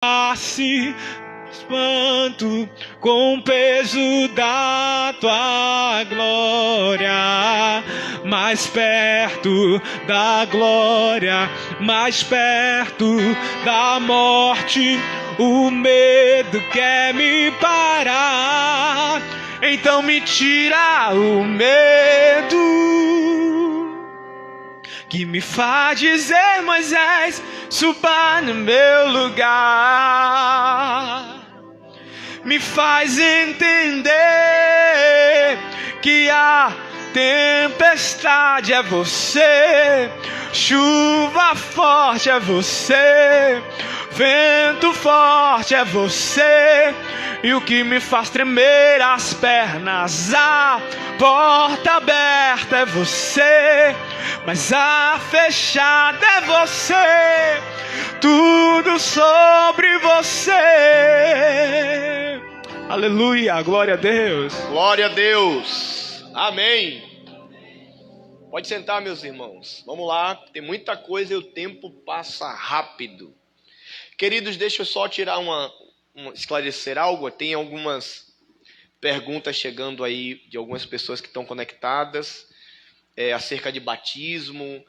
Se espanto com o peso da tua glória, mais perto da glória, mais perto da morte, o medo quer me parar, então me tira o medo que me faz dizer: Moisés, suba no meu lugar. Me faz entender que a tempestade é você, chuva forte é você, vento forte é você, e o que me faz tremer as pernas, a porta aberta é você, mas a fechada é você, tudo sobre você. Aleluia, glória a Deus. Glória a Deus, amém. Pode sentar, meus irmãos, vamos lá, tem muita coisa e o tempo passa rápido. Queridos, deixa eu só tirar esclarecer algo. Tem algumas perguntas chegando aí de algumas pessoas que estão conectadas, acerca de batismo.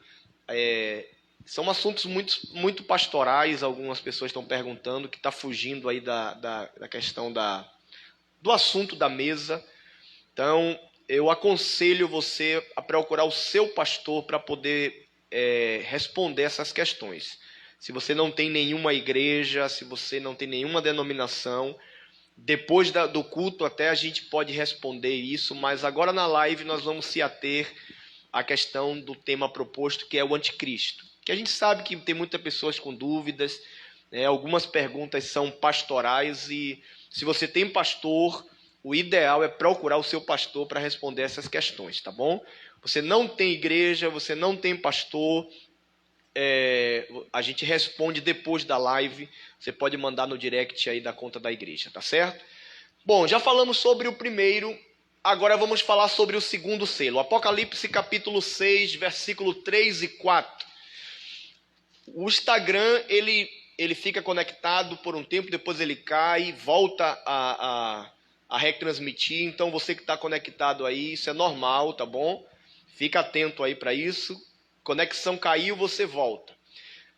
São assuntos muito pastorais. Algumas pessoas estão perguntando, que está fugindo aí da questão do assunto da mesa. Então, eu aconselho você a procurar o seu pastor para poder responder essas questões. Se você não tem nenhuma igreja, se você não tem nenhuma denominação, depois do culto até a gente pode responder isso, mas agora na live nós vamos se ater à questão do tema proposto, que é o anticristo. Que a gente sabe que tem muitas pessoas com dúvidas, né? Algumas perguntas são pastorais, e se você tem pastor, o ideal é procurar o seu pastor para responder essas questões, tá bom? Você não tem igreja, você não tem pastor, a gente responde depois da live. Você pode mandar no direct aí da conta da igreja, tá certo? Bom, já falamos sobre o primeiro, agora vamos falar sobre o segundo selo. Apocalipse capítulo 6, versículo 3 e 4. O Instagram, ele fica conectado por um tempo, depois ele cai, volta a retransmitir. Então você que está conectado aí, isso é normal, tá bom? Fica atento aí para isso. Conexão caiu, você volta.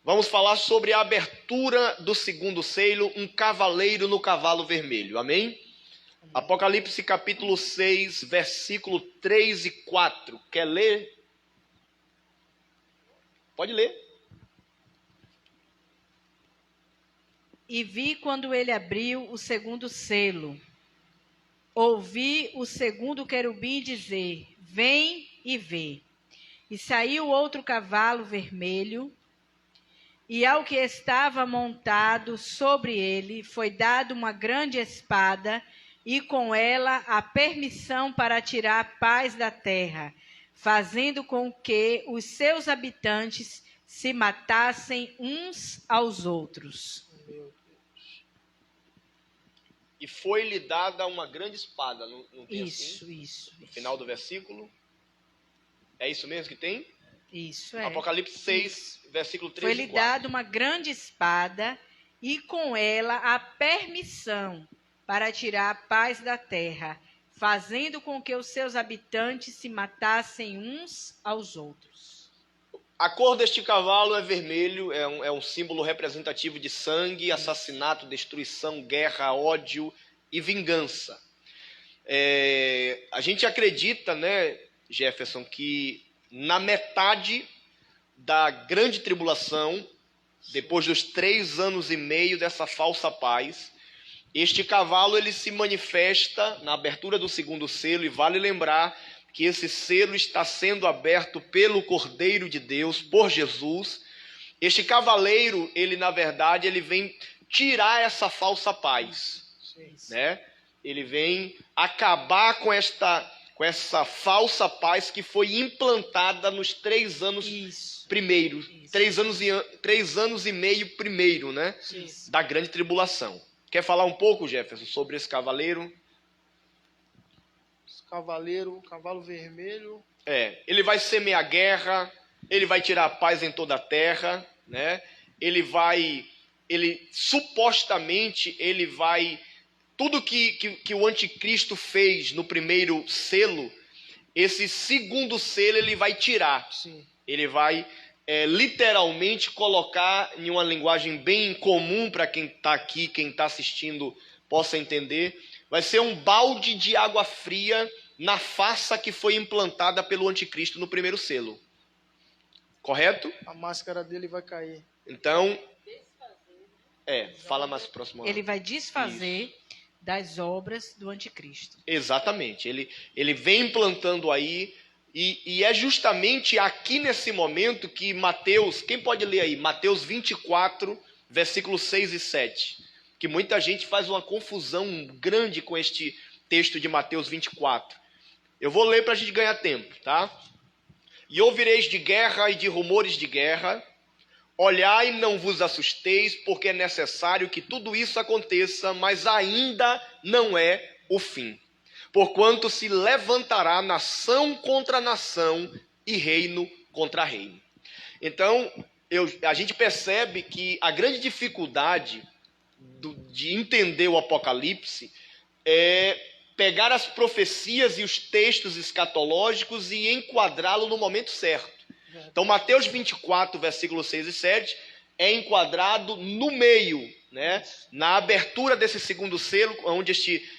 Vamos falar sobre a abertura do segundo selo, um cavaleiro no cavalo vermelho. Amém? Apocalipse capítulo 6, versículo 3 e 4. Quer ler? Pode ler. E vi quando ele abriu o segundo selo. Ouvi o segundo querubim dizer: vem e vê. E saiu outro cavalo vermelho, e ao que estava montado sobre ele foi dada uma grande espada, e com ela a permissão para tirar a paz da terra, fazendo com que os seus habitantes se matassem uns aos outros. E foi-lhe dada uma grande espada. Não tem Isso, assim? isso. No final do versículo. É isso mesmo que tem? Isso é. Apocalipse 6, Isso. versículo 3 Foi-lhe e 4. dada uma grande espada, e com ela a permissão para tirar a paz da terra, fazendo com que os seus habitantes se matassem uns aos outros. A cor deste cavalo é vermelho, é um símbolo representativo de sangue, assassinato, destruição, guerra, ódio e vingança. A gente acredita, né, Jefferson, que na metade da grande tribulação, depois dos 3 anos e meio dessa falsa paz, este cavalo ele se manifesta na abertura do segundo selo, e vale lembrar que esse selo está sendo aberto pelo Cordeiro de Deus, por Jesus. Este cavaleiro, ele na verdade, ele vem tirar essa falsa paz, né? Ele vem acabar com essa falsa paz que foi implantada nos 3 anos primeiros, 3 anos e meio primeiro, né? Da grande tribulação. Quer falar um pouco, Jefferson, sobre esse cavaleiro? Cavalo vermelho. Ele vai semear guerra, ele vai tirar a paz em toda a terra, né? Ele vai ele supostamente, ele vai... Tudo que o anticristo fez no primeiro selo, esse segundo selo ele vai tirar. Sim. Ele vai literalmente colocar em uma linguagem bem comum para quem está aqui, quem está assistindo possa entender. Vai ser um balde de água fria na farsa que foi implantada pelo anticristo no primeiro selo. Correto? A máscara dele vai cair. Então, fala mais próximo. Ele vai desfazer das obras do anticristo. Exatamente. Ele vem implantando aí, e é justamente aqui nesse momento que Mateus, quem pode ler aí? Mateus 24, versículos 6 e 7. Que muita gente faz uma confusão grande com este texto de Mateus 24. Eu vou ler para a gente ganhar tempo, tá? E ouvireis de guerra e de rumores de guerra. Olhai, não vos assusteis, porque é necessário que tudo isso aconteça, mas ainda não é o fim. Porquanto se levantará nação contra nação e reino contra reino. Então, a gente percebe que a grande dificuldade de entender o Apocalipse é pegar as profecias e os textos escatológicos e enquadrá-lo no momento certo. Então, Mateus 24, versículos 6 e 7, é enquadrado no meio, né? Na abertura desse segundo selo, onde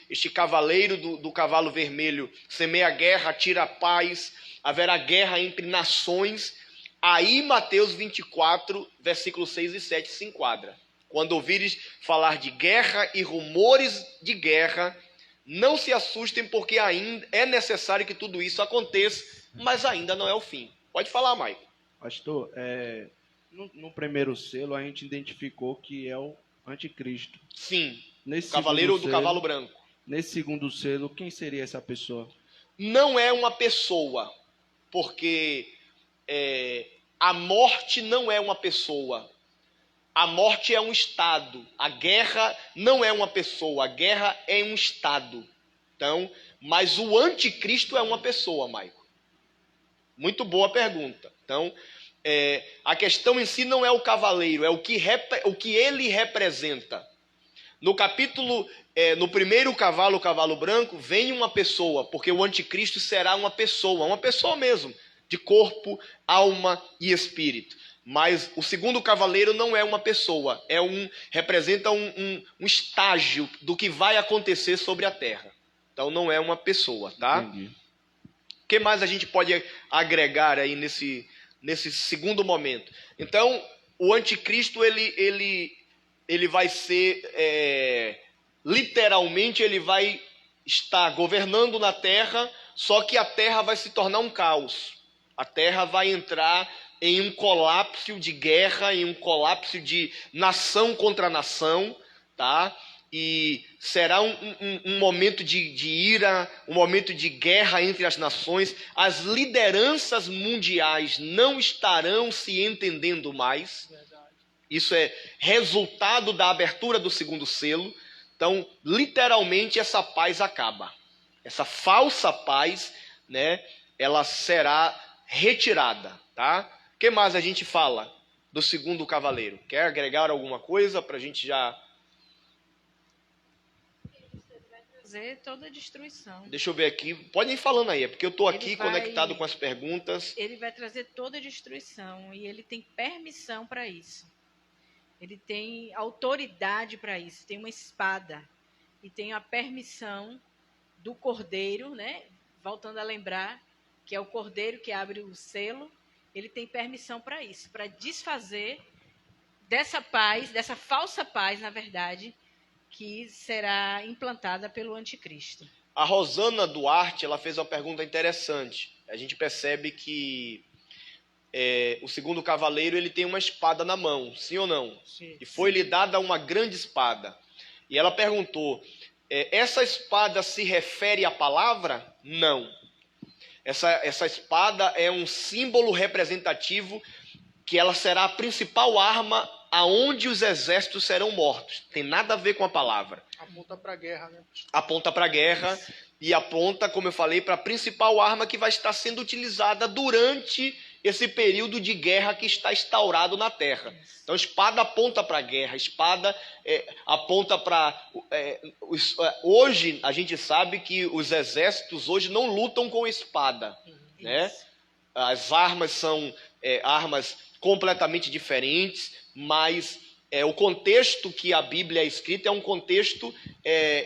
este cavaleiro do cavalo vermelho semeia a guerra, tira a paz, haverá guerra entre nações. Aí, Mateus 24, versículos 6 e 7 se enquadra. Quando ouvires falar de guerra e rumores de guerra, não se assustem, porque ainda é necessário que tudo isso aconteça, mas ainda não é o fim. Pode falar, Maicon. Pastor, no primeiro selo a gente identificou que é o anticristo. Sim, Nesse o cavaleiro segundo do cavalo branco. Nesse segundo selo, quem seria essa pessoa? Não é uma pessoa, porque a morte não é uma pessoa. A morte é um estado. A guerra não é uma pessoa. A guerra é um estado. Então, mas o anticristo é uma pessoa, Maicon. Muito boa pergunta. Então, a questão em si não é o cavaleiro, é o que ele representa. No capítulo, no primeiro cavalo, o cavalo branco, vem uma pessoa, porque o anticristo será uma pessoa mesmo, de corpo, alma e espírito. Mas o segundo cavaleiro não é uma pessoa, representa um estágio do que vai acontecer sobre a terra. Então não é uma pessoa, tá? Entendi. O que mais a gente pode agregar aí nesse segundo momento? Então, o anticristo, ele vai ser, literalmente, ele vai estar governando na terra, só que a terra vai se tornar um caos. A terra vai entrar em um colapso de guerra, em um colapso de nação contra nação, tá? E será um momento de ira, um momento de guerra entre as nações. As lideranças mundiais não estarão se entendendo mais. Isso é resultado da abertura do segundo selo. Então, literalmente, essa paz acaba. Essa falsa paz, né, ela será retirada, tá? O que mais a gente fala do segundo cavaleiro? Quer agregar alguma coisa para a gente já... Toda a destruição. Deixa eu ver aqui. Podem ir falando aí, é porque eu estou aqui Ele vai- conectado com as perguntas. Ele vai trazer toda a destruição e ele tem permissão para isso. Ele tem autoridade para isso. Tem uma espada e tem a permissão do cordeiro, né? Voltando a lembrar que é o cordeiro que abre o selo. Ele tem permissão para isso, para desfazer dessa paz, dessa falsa paz, na verdade, que será implantada pelo anticristo. A Rosana Duarte, ela fez uma pergunta interessante. A gente percebe que o segundo cavaleiro, ele tem uma espada na mão, sim ou não? Sim. E foi-lhe dada uma grande espada. E ela perguntou, essa espada se refere à palavra? Não. Essa espada é um símbolo representativo que ela será a principal arma aonde os exércitos serão mortos. Tem nada a ver com a palavra. Aponta para a guerra, né? Aponta para a guerra e aponta, como eu falei, para a principal arma que vai estar sendo utilizada durante esse período de guerra que está instaurado na terra. Então, espada aponta para a guerra, espada aponta para... hoje, a gente sabe que os exércitos hoje não lutam com espada, né? As armas são armas completamente diferentes, mas o contexto que a Bíblia é escrita é um contexto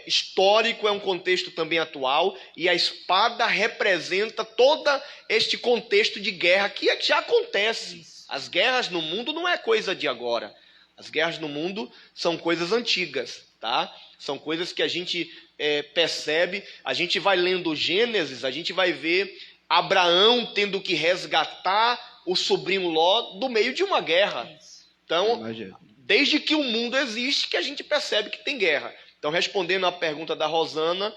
histórico, é um contexto também atual, e a espada representa todo este contexto de guerra que já acontece. As guerras no mundo não é coisa de agora. As guerras no mundo são coisas antigas, tá? São coisas que a gente percebe, a gente vai lendo Gênesis, a gente vai ver Abraão tendo que resgatar o sobrinho Ló do meio de uma guerra. Então, desde que o mundo existe, que a gente percebe que tem guerra. Então, respondendo à pergunta da Rosana,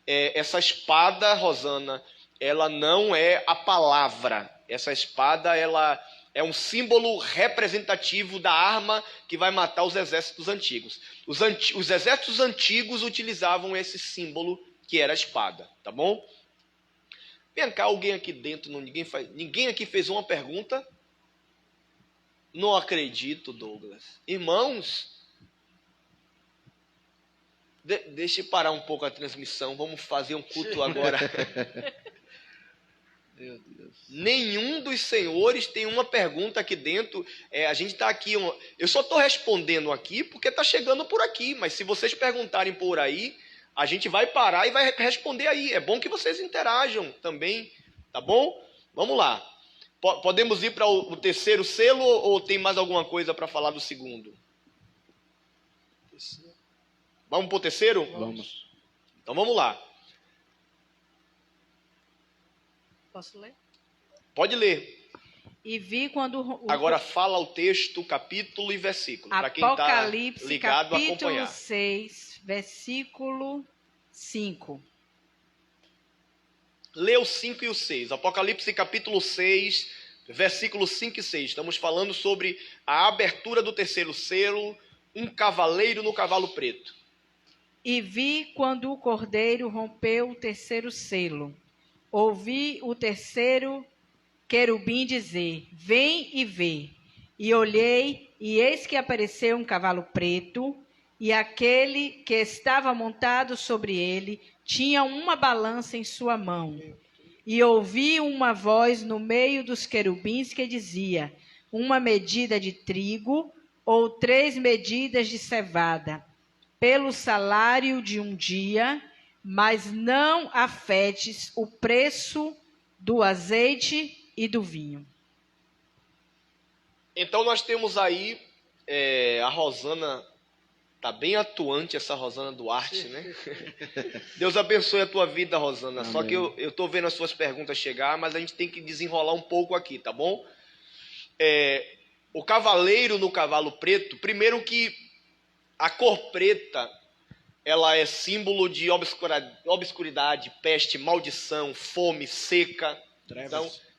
essa espada, Rosana, ela não é a palavra. Essa espada, ela é um símbolo representativo da arma que vai matar os exércitos antigos. Os exércitos antigos utilizavam esse símbolo que era a espada, tá bom? Vem cá, alguém aqui dentro, ninguém aqui fez uma pergunta? Não acredito, Douglas. Irmãos, deixa eu parar um pouco a transmissão, vamos fazer um culto agora. Meu Deus. Nenhum dos senhores tem uma pergunta aqui dentro. A gente está aqui. Eu só estou respondendo aqui porque está chegando por aqui. Mas se vocês perguntarem por aí, a gente vai parar e vai responder aí. É bom que vocês interajam também, tá bom? Vamos lá. Podemos ir para o terceiro selo ou tem mais alguma coisa para falar do segundo? Vamos para o terceiro? Vamos. Então vamos lá. Posso ler? Pode ler. E vi quando... Agora fala o texto, capítulo e versículo. Para quem está Apocalipse, ligado a capítulo acompanhar. 6, versículo 5. Lê o 5 e o 6. Apocalipse capítulo 6, versículos 5 e 6. Estamos falando sobre a abertura do terceiro selo, um cavaleiro no cavalo preto. E vi quando o cordeiro rompeu o terceiro selo. Ouvi o terceiro querubim dizer: vem e vê. E olhei, e eis que apareceu um cavalo preto, e aquele que estava montado sobre ele tinha uma balança em sua mão. E ouvi uma voz no meio dos querubins que dizia: uma medida de trigo ou 3 medidas de cevada, pelo salário de um dia, mas não afetes o preço do azeite e do vinho. Então nós temos aí a Rosana, tá bem atuante essa Rosana Duarte, né? Deus abençoe a tua vida, Rosana. Amém. Só que eu tô vendo as suas perguntas chegar, mas a gente tem que desenrolar um pouco aqui, tá bom? O cavaleiro no cavalo preto, primeiro que a cor preta, ela é símbolo de obscuridade, peste, maldição, fome, seca,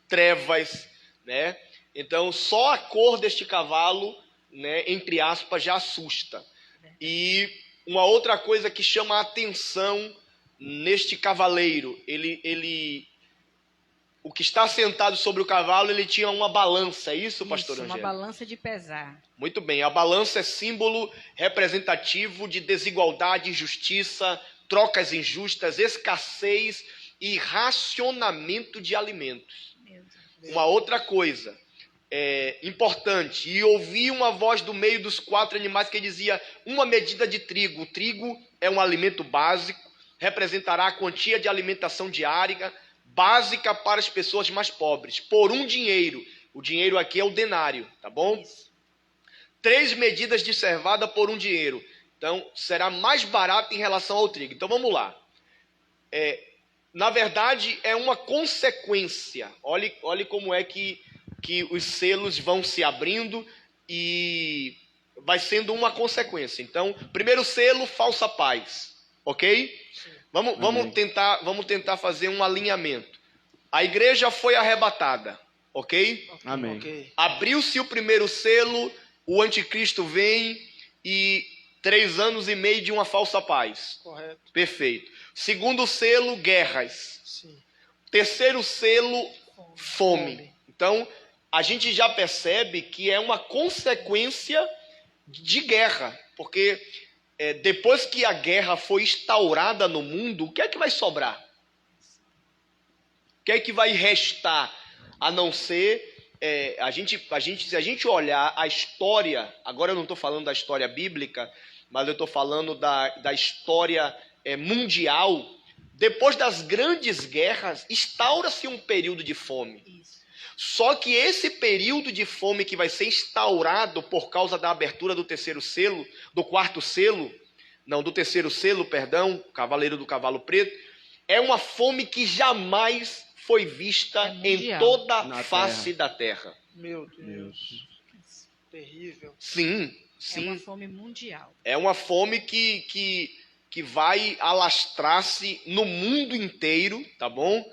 trevas, né? Então, só a cor deste cavalo, né, entre aspas, já assusta. E uma outra coisa que chama a atenção neste cavaleiro, o que está sentado sobre o cavalo, ele tinha uma balança, é isso, pastor Angélico? Uma balança de pesar. Muito bem, a balança é símbolo representativo de desigualdade, injustiça, trocas injustas, escassez e racionamento de alimentos. Uma outra coisa importante, e ouvi uma voz do meio dos 4 animais que dizia: uma medida de trigo. O trigo é um alimento básico, representará a quantia de alimentação diária, básica para as pessoas mais pobres, por um dinheiro. O dinheiro aqui é o denário, tá bom? 3 medidas de cevada por um dinheiro. Então, será mais barato em relação ao trigo. Então, vamos lá. Na verdade, é uma consequência. Olhe como é que os selos vão se abrindo e vai sendo uma consequência. Então, primeiro selo, falsa paz. Ok? Vamos tentar fazer um alinhamento. A igreja foi arrebatada. Ok? Amém. Ok. Abriu-se o primeiro selo, o anticristo vem e 3 anos e meio de uma falsa paz. Correto. Perfeito. Segundo selo, guerras. Sim. Terceiro selo, fome. Então, a gente já percebe que é uma consequência de guerra, porque depois que a guerra foi instaurada no mundo, o que é que vai sobrar? O que é que vai restar, a não ser se a gente olhar a história, agora eu não estou falando da história bíblica, mas eu estou falando da história mundial. Depois das grandes guerras, instaura-se um período de fome. Isso. Só que esse período de fome que vai ser instaurado por causa da abertura do terceiro selo, do terceiro selo, perdão, Cavaleiro do Cavalo Preto, é uma fome que jamais foi vista em toda a face da terra. Meu Deus. Terrível. Sim. É uma fome mundial. É uma fome que vai alastrar-se no mundo inteiro, tá bom?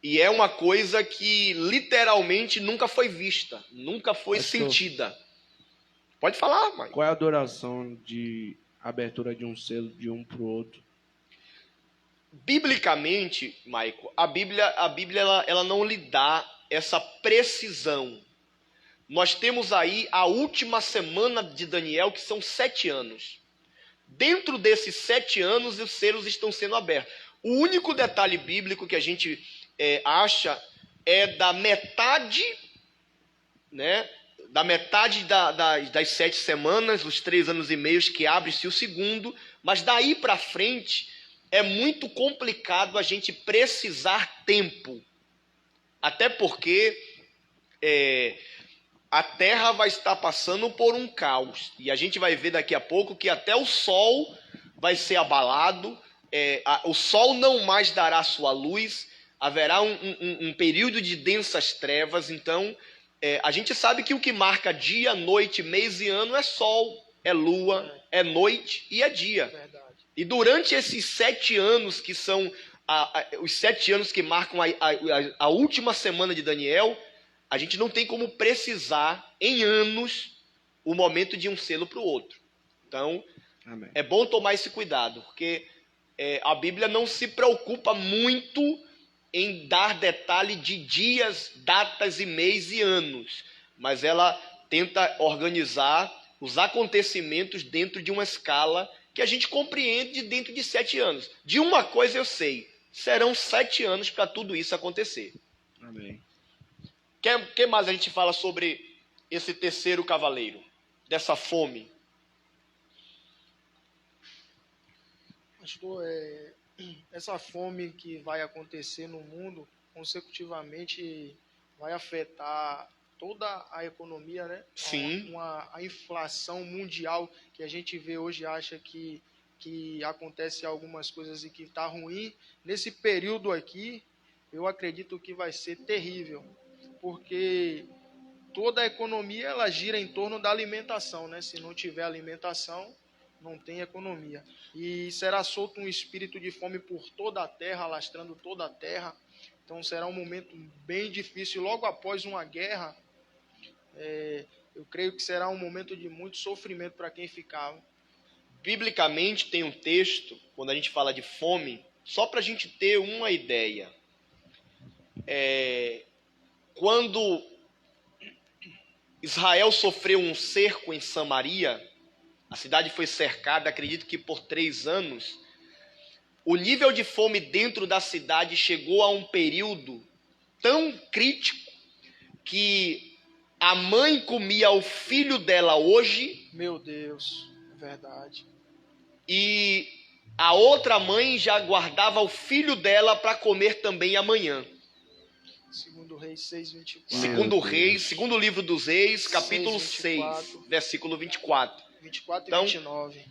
E é uma coisa que literalmente nunca foi vista, nunca foi sentida. Pode falar, Mike. Qual é a duração de abertura de um selo de um para o outro? Biblicamente, Maico, a Bíblia ela não lhe dá essa precisão. Nós temos aí a última semana de Daniel, que são 7 anos. Dentro desses 7 anos, os selos estão sendo abertos. O único detalhe bíblico que a gente acha é da metade, né? Da metade das 7 semanas, os 3 anos e meio que abre-se o segundo, mas daí para frente é muito complicado a gente precisar tempo. Até porque a Terra vai estar passando por um caos. E a gente vai ver daqui a pouco que até o Sol vai ser abalado, o Sol não mais dará sua luz, haverá um período de densas trevas. Então, a gente sabe que o que marca dia, noite, mês e ano é Sol, é Lua, é noite e é dia. Verdade. E durante esses 7 anos, que são os 7 anos que marcam a última semana de Daniel, a gente não tem como precisar em anos o momento de um selo para o outro. Então, Amém. é bom tomar esse cuidado, porque a Bíblia não se preocupa muito em dar detalhe de dias, datas e mês e anos, mas ela tenta organizar os acontecimentos dentro de uma escala que a gente compreende dentro de 7 anos. De uma coisa eu sei, serão 7 anos para tudo isso acontecer. Amém. Que mais a gente fala sobre esse terceiro cavaleiro, dessa fome? Pastor, essa fome que vai acontecer no mundo, consecutivamente vai afetar toda a economia, né? Sim. A inflação mundial que a gente vê hoje, acha que acontece algumas coisas e que está ruim. Nesse período aqui, eu acredito que vai ser terrível, porque toda a economia ela gira em torno da alimentação, né? Se não tiver alimentação, não tem economia. E será solto um espírito de fome por toda a terra, alastrando toda a terra. Então será um momento bem difícil. Logo após uma guerra, eu creio que será um momento de muito sofrimento para quem ficar. Biblicamente tem um texto, quando a gente fala de fome, só para a gente ter uma ideia. Quando Israel sofreu um cerco em Samaria, a cidade foi cercada, acredito que por 3 anos, o nível de fome dentro da cidade chegou a um período tão crítico que a mãe comia o filho dela hoje. Meu Deus, é verdade. E a outra mãe já guardava o filho dela para comer também amanhã. Segundo Reis 6:24. Segundo Reis, segundo livro dos Reis, capítulo 6:24. 6, versículo 24. 24 e Então, 29.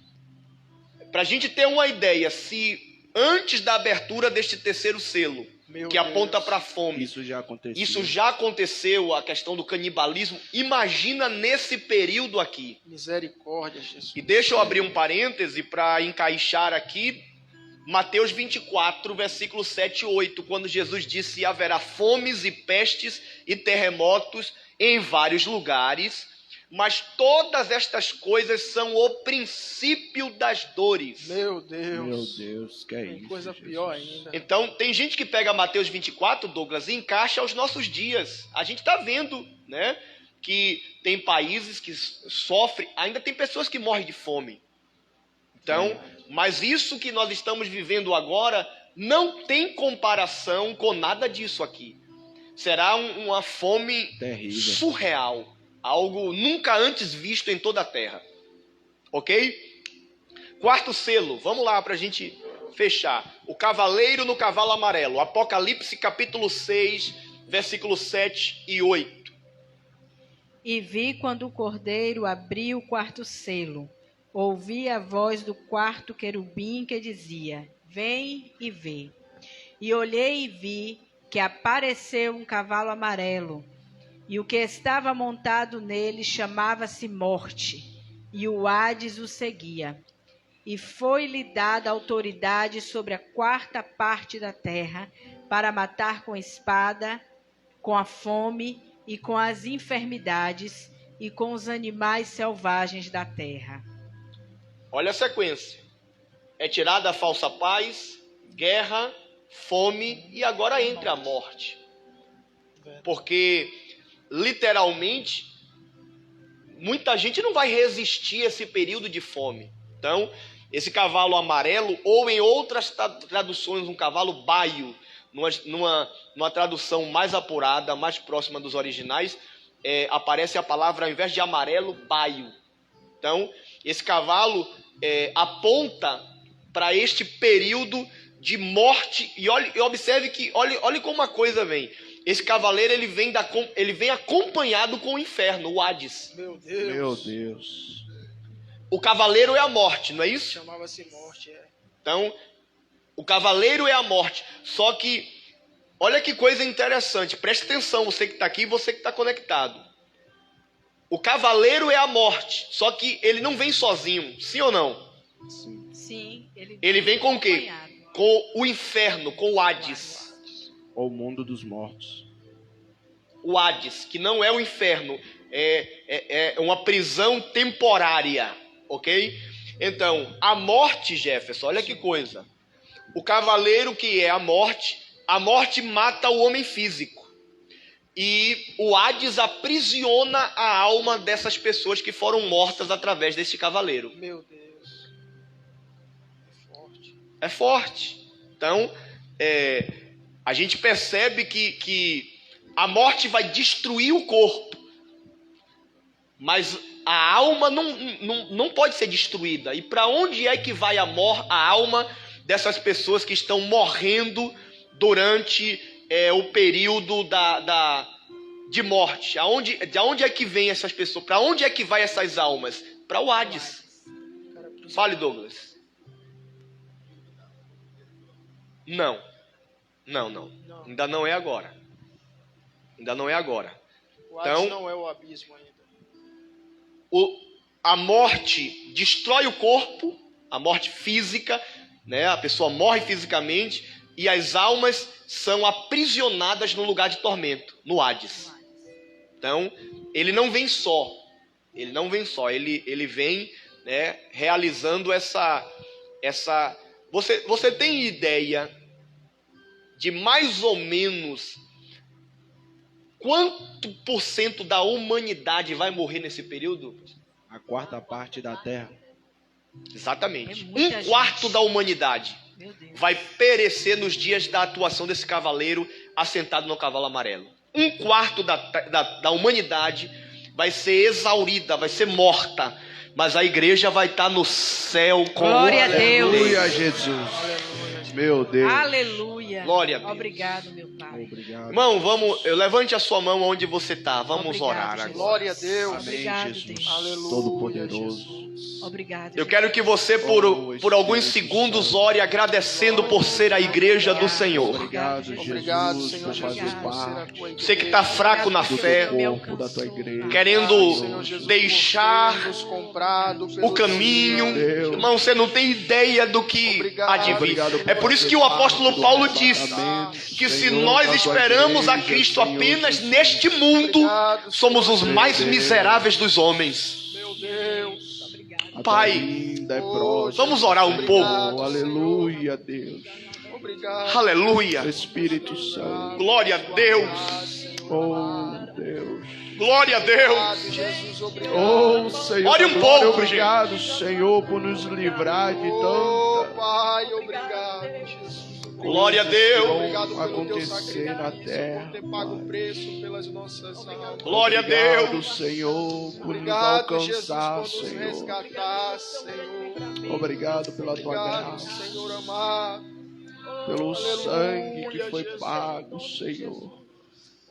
Para a gente ter uma ideia, se antes da abertura deste terceiro selo, Meu que aponta Deus. para a fome, Isso já aconteceu. isso já aconteceu, a questão do canibalismo, imagina nesse período aqui. Misericórdia, Jesus. E deixa eu abrir um parêntese para encaixar aqui, Mateus 24, versículo 7 e 8, quando Jesus disse: haverá fomes e pestes e terremotos em vários lugares, mas todas estas coisas são o princípio das dores. Meu Deus. Meu Deus, que é Tem isso? coisa Jesus? pior ainda. Então, tem gente que pega Mateus 24, Douglas, e encaixa aos nossos dias. A gente está vendo, né, que tem países que sofrem, ainda tem pessoas que morrem de fome. Então, mas isso que nós estamos vivendo agora não tem comparação com nada disso aqui. Será uma fome Terrível. surreal, algo nunca antes visto em toda a terra. Ok? Quarto selo, vamos lá para a gente fechar. O cavaleiro no cavalo amarelo. Apocalipse capítulo 6, versículos 7 e 8. E vi quando o cordeiro abriu o quarto selo. Ouvi a voz do quarto querubim que dizia: Vem e vê. E olhei e vi que apareceu um cavalo amarelo, e o que estava montado nele chamava-se Morte, e o Hades o seguia. E foi-lhe dada autoridade sobre a quarta parte da terra, para matar com espada, com a fome e com as enfermidades, e com os animais selvagens da terra. Olha a sequência. É tirada a falsa paz, guerra, fome e agora entra a morte. Porque, literalmente, muita gente não vai resistir a esse período de fome. Então, esse cavalo amarelo, ou em outras traduções, um cavalo baio, numa tradução mais apurada, mais próxima dos originais, aparece a palavra, ao invés de amarelo, baio. Então, esse cavalo aponta para este período de morte. E observe que, olhe como a coisa vem. Esse cavaleiro ele vem acompanhado com o inferno, o Hades. Meu Deus. Meu Deus. O cavaleiro é a morte, não é isso? Chamava-se Morte, Então, o cavaleiro é a morte. Só que, olha que coisa interessante. Preste atenção, você que está aqui e você que está conectado. O cavaleiro é a morte. Só que ele não vem sozinho, sim ou não? Sim. Sim, Ele vem com o quê? acompanhado. Com o inferno, com o Hades. O mundo dos mortos. O Hades, que não é o inferno, é uma prisão temporária, ok? Então, a morte, Jefferson, olha que coisa. O cavaleiro que é a morte mata o homem físico. E o Hades aprisiona a alma dessas pessoas que foram mortas através desse cavaleiro. Meu Deus. É forte. É forte. Então, a gente percebe que a morte vai destruir o corpo, mas a alma não pode ser destruída. E para onde é que vai a alma dessas pessoas que estão morrendo durante o período de morte? De onde é que vem essas pessoas? Para onde é que vai essas almas? Para o Hades. Fale, Douglas. Não. Ainda não é agora. O Hades Então, não é o abismo ainda. A morte destrói o corpo, a morte física, né? A pessoa morre fisicamente e as almas são aprisionadas no lugar de tormento, no Hades. Então, ele não vem só, ele vem, né, realizando essa. Você tem ideia de mais ou menos quanto por cento da humanidade vai morrer nesse período? A quarta parte da terra. Exatamente. É muita 1/4 gente. da humanidade Meu Deus. vai perecer nos dias da atuação desse cavaleiro assentado no cavalo amarelo. 1/4 da humanidade vai ser exaurida, vai ser morta. Mas a igreja vai estar no céu com Glória a Deus. Aleluia, Jesus. Meu Deus. Aleluia. Glória a Deus. Obrigado, meu Pai. Obrigado. Irmão, levante a sua mão onde você está. Vamos Obrigado, orar Jesus. agora. Glória a Deus. Amém, Obrigado, Jesus. Deus. Aleluia, Todo-Poderoso. Obrigado. Eu quero que você, por alguns segundos, ore agradecendo por ser a igreja do Senhor. Obrigado, Jesus, Obrigado, Senhor por Jesus, fazer por ser a parte tua igreja. Você que está fraco na do fé, teu corpo, da tua igreja. querendo Senhor Jesus, deixar por ter nos comprado pelo o caminho, sangue. Deus. irmão, você não tem ideia do que Obrigado. há de vir. Obrigado por É por isso fazer que o apóstolo parte do Paulo arrebatamento, diz que se Senhor. nós nós tua esperamos a igreja, Cristo Senhor apenas Jesus. neste mundo, Obrigado, somos os Senhor. mais Meu Deus. miseráveis dos homens. Meu Deus. A tua Pai, linda e oh, próxima, vamos orar um Senhor. pouco. Oh, aleluia, Deus. Obrigado. Aleluia. Espírito Santo. Glória a Deus. Oh, Deus. Glória a Deus. Obrigado, Jesus. Obrigado. Oh, Senhor. Ore um da glória, pouco, obrigado, Senhor, por nos livrar de Oh, tanta Pai, obrigado, Jesus. Glória a Deus. Obrigado pelo teu acontecer na sacrifício, terra, por ter pago o preço pelas nossas almas. Glória a Obrigado, Deus. Senhor, por Obrigado, nos Jesus, por alcançar, nos Senhor. resgatar, Senhor. Obrigado pela tua Obrigado, graça, Senhor amado. pelo Aleluia, sangue que foi Jesus. pago, Senhor.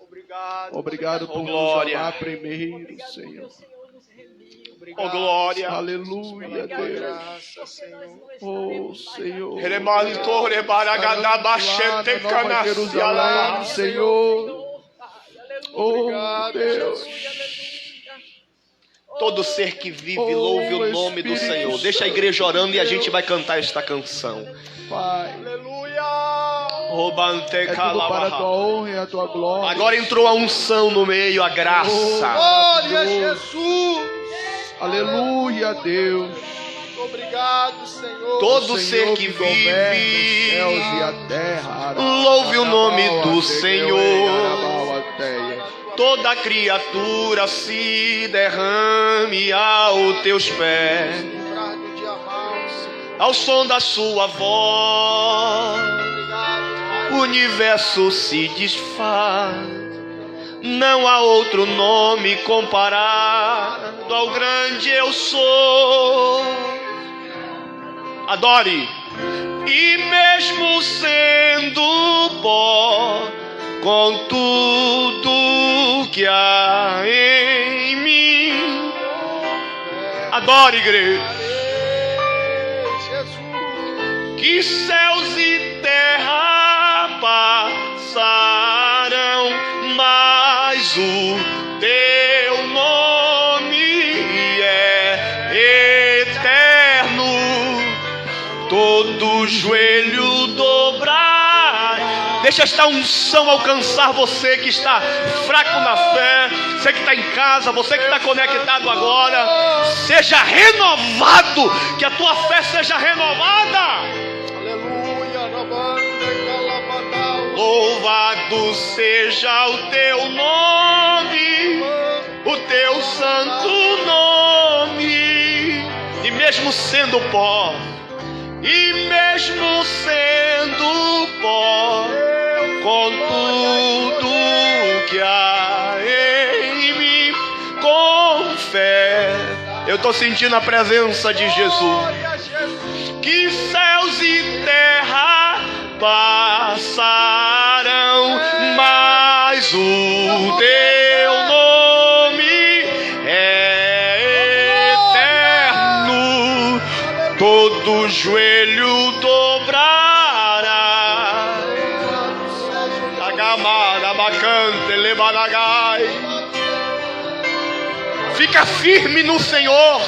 Obrigado. Obrigado por Oh, nos glória. amar primeiro, Senhor. Oh, glória. Aleluia, Pela Deus. graça, Senhor. Oh, Senhor. Remantore baragadabachete Lá na Nova Jerusalém, canaciala. Senhor. Oh, Obrigado, Deus. Todo ser que vive, Oh, louve o nome do Espírito Senhor. Deixa a igreja orando e a gente vai cantar esta canção. Pai, Aleluia. Robante é tudo para a tua calabaha. honra e a tua glória. Agora entrou a unção no meio, a graça. Glória a Jesus. Aleluia, Deus. Obrigado, Senhor. Todo O ser Senhor que governa vive, os céus e a terra. louve o nome do Senhor. Senhor. Toda criatura se derrame aos teus pés, Livrar do dia mau, Senhor. ao som da sua voz. Obrigado, Pai. O universo se desfaz. Não há outro nome comparado ao grande eu sou. Adore. E mesmo sendo pó, com tudo que há em mim, adore, igreja. Ei, Jesus. Que céus e terra passarão, mas o teu nome é eterno. Todo joelho dobrar. Deixa esta unção alcançar você que está fraco na fé, você que está em casa, você que está conectado agora. Seja renovado, que a tua fé seja renovada. Aleluia. Nabanda, calabadal. Louvado seja o teu nome, o teu santo nome. E mesmo sendo pó, e mesmo sendo pó, com tudo que há em mim, com fé, eu estou sentindo a presença de Jesus. Glória a Jesus. Que céus e terra passarão, mas o teu nome é eterno. Todo joelho dobrará. Agamara, bacante, lebanagai. Fica firme no Senhor.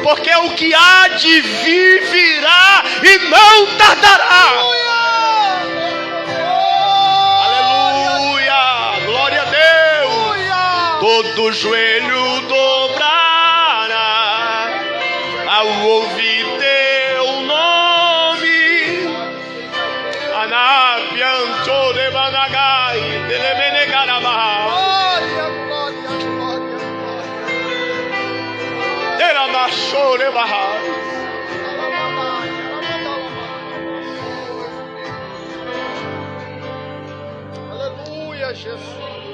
Porque o que há de vir virá e não tardará. Aleluia, glória a Deus. Todo joelho dobrará ao ouvir teu nome. Anapiancho de Banagai, Telebenegarabá. Glória, glória, glória, Era machore bahar. aleluia, Jesus.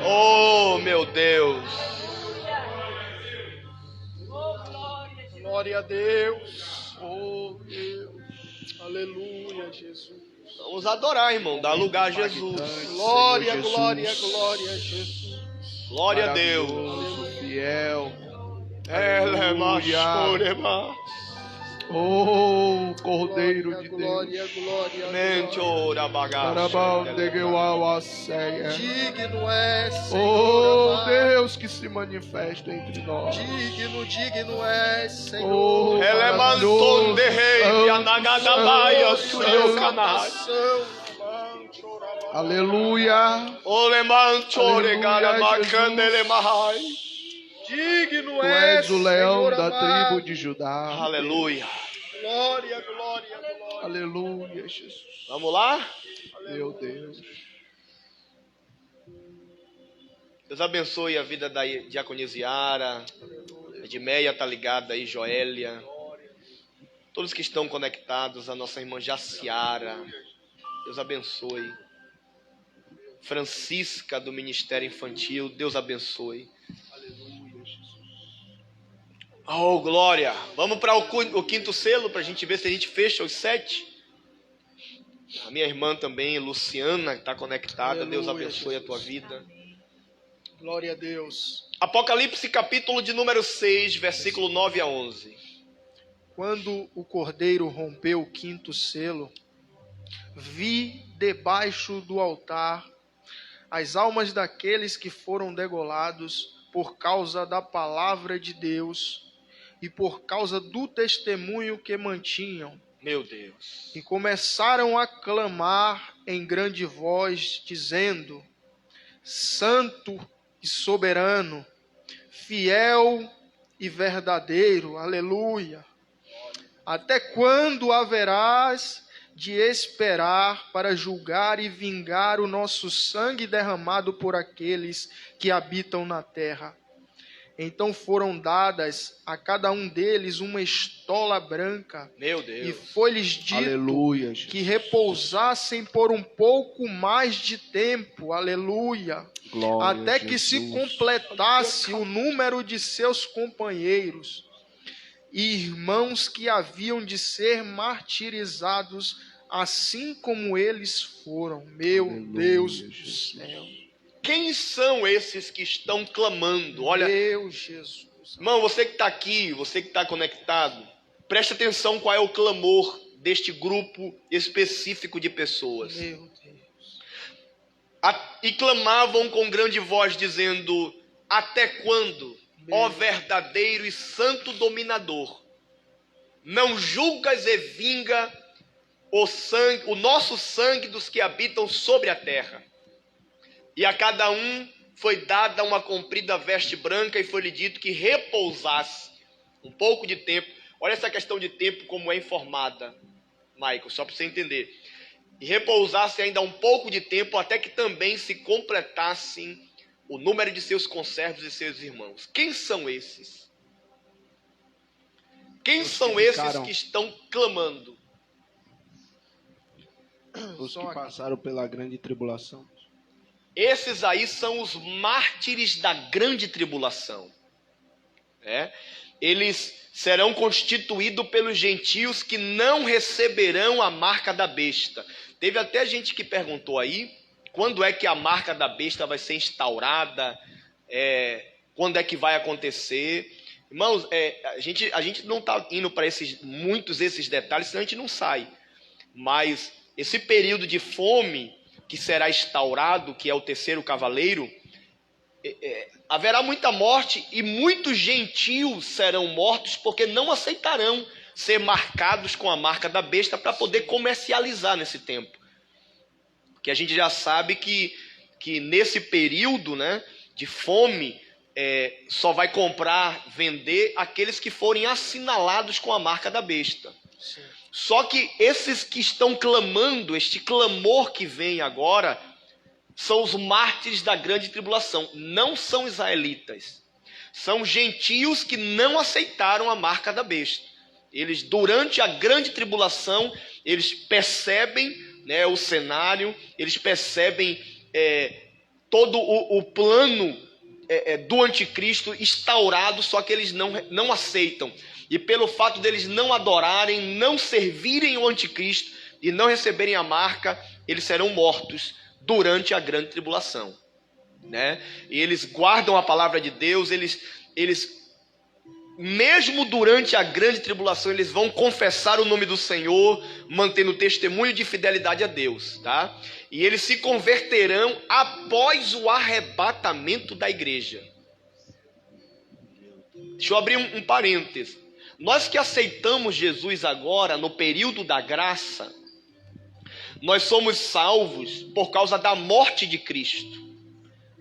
Oh, meu Deus. Glória a Deus. Oh, Deus. Aleluia, Jesus. Vamos adorar, irmão. Dá lugar a Jesus. Glória, Senhor glória, Jesus. glória a Jesus. Glória a Deus. Maravilhoso, fiel. Ela é Aleluia. machore bahar. Oh, Cordeiro de glória, Deus. glória, Mente ora bagaço. Carabaldegeuauasseia. Digno é, Oh, Senhor amado. Deus que se manifesta entre nós. Digno é, Senhor. Oh, Elemanton de rei, e anagadabaia, suyo canai. Aleluia. Olemanto Aleluia, regala macandele mahai. Digno Tu é, és o leão Senhor da amado. tribo de Judá. Aleluia. Glória, glória, glória. Aleluia, Jesus. Vamos lá? Meu Deus. Deus abençoe a vida da diaconisa Yara, Edmeia tá ligada aí, Joélia, todos que estão conectados, a nossa irmã Jaciara, Deus abençoe. Francisca do Ministério Infantil, Deus abençoe. Oh, glória! Vamos para o quinto selo, para a gente ver se a gente fecha os 7. A minha irmã também, Luciana, está conectada. Aleluia, Deus abençoe a Jesus. tua vida. Glória a Deus. Apocalipse capítulo de número 6, versículo 9 a 11. Quando o cordeiro rompeu o quinto selo, vi debaixo do altar as almas daqueles que foram degolados por causa da palavra de Deus e por causa do testemunho que mantinham. Meu Deus. E começaram a clamar em grande voz, dizendo: Santo e soberano, fiel e verdadeiro, aleluia. Até quando haverás de esperar para julgar e vingar o nosso sangue derramado por aqueles que habitam na terra? Então foram dadas a cada um deles uma estola branca, Meu e Deus. foi-lhes dito Aleluia, Jesus. que repousassem por um pouco mais de tempo, aleluia, Glória, até que se Jesus. completasse o número de seus companheiros e irmãos que haviam de ser martirizados, assim como eles foram. Meu Aleluia, Deus do Jesus. céu. Quem são esses que estão clamando? Olha, Meu Jesus. irmão, você que está aqui, você que está conectado, preste atenção qual é o clamor deste grupo específico de pessoas. Meu Deus. E clamavam com grande voz, dizendo: até quando, ó verdadeiro e santo dominador, não julgas e vinga o nosso sangue dos que habitam sobre a terra? E a cada um foi dada uma comprida veste branca, e foi-lhe dito que repousasse um pouco de tempo. Olha essa questão de tempo como é informada, Michael, só para você entender. E repousasse ainda um pouco de tempo, até que também se completassem o número de seus conservos e seus irmãos. Quem são esses? Quem são esses que estão clamando? Os que passaram pela grande tribulação. Esses aí são os mártires da grande tribulação. Eles serão constituídos pelos gentios que não receberão a marca da besta. Teve até gente que perguntou aí, quando é que a marca da besta vai ser instaurada? Quando é que vai acontecer? Irmãos, a gente não está indo para muitos desses detalhes, senão a gente não sai. Mas esse período de fome que será instaurado, que é o terceiro cavaleiro, haverá muita morte, e muitos gentios serão mortos porque não aceitarão ser marcados com a marca da besta para poder comercializar nesse tempo. Porque a gente já sabe que nesse período, né, de fome, só vai comprar, vender aqueles que forem assinalados com a marca da besta. Sim. Só que esses que estão clamando, este clamor que vem agora, são os mártires da grande tribulação. Não são israelitas. São gentios que não aceitaram a marca da besta. Eles, durante a grande tribulação, eles percebem, né, o cenário, eles percebem todo o plano do anticristo instaurado, só que eles não aceitam. E pelo fato deles não adorarem, não servirem o anticristo e não receberem a marca, eles serão mortos durante a grande tribulação, né? E eles guardam a palavra de Deus, eles mesmo durante a grande tribulação, eles vão confessar o nome do Senhor, mantendo testemunho de fidelidade a Deus, tá? E eles se converterão após o arrebatamento da igreja. Deixa eu abrir um parênteses. Nós que aceitamos Jesus agora, no período da graça, nós somos salvos por causa da morte de Cristo.